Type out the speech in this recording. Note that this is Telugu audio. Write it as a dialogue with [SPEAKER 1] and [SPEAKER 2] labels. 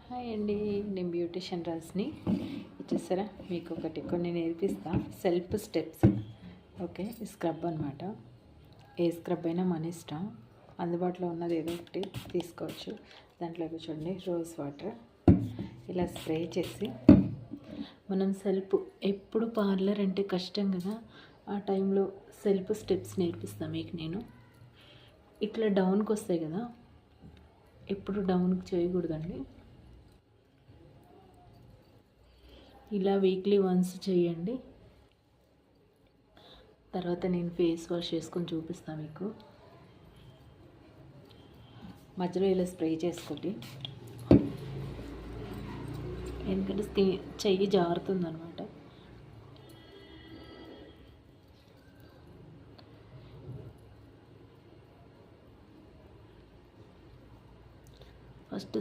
[SPEAKER 1] హాయ్ అండి, నేను బ్యూటిషియన్ రాజ్ని. చూసారా, మీకు కొన్ని నేర్పిస్తా. Self steps. ఓకే, స్క్రబ్ అనమాట. ఏ స్క్రబ్ అయినా మన ఇష్టం. అందుబాటులో ఉన్నది ఏదో ఒకటి తీసుకోవచ్చు. దాంట్లోకి చూడండి, రోజ్ వాటర్ ఇలా స్ప్రే చేసి మనం ఎప్పుడు పార్లర్ అంటే కష్టం కదా, ఆ టైంలో సెల్ఫ్ స్టెప్స్ నేర్పిస్తాను మీకు నేను. ఇట్లా డౌన్కి వస్తాయి కదా, ఎప్పుడు డౌన్కి చేయకూడదండి. ఇలా వీక్లీ వన్స్ చేయండి. తర్వాత నేను ఫేస్ వాష్ చేసుకొని చూపిస్తాను మీకు. మధ్యలో ఇలా స్ప్రే చేసుకోండి, ఎందుకంటే చెయ్యి జారుతుంది అనమాట. ఫస్ట్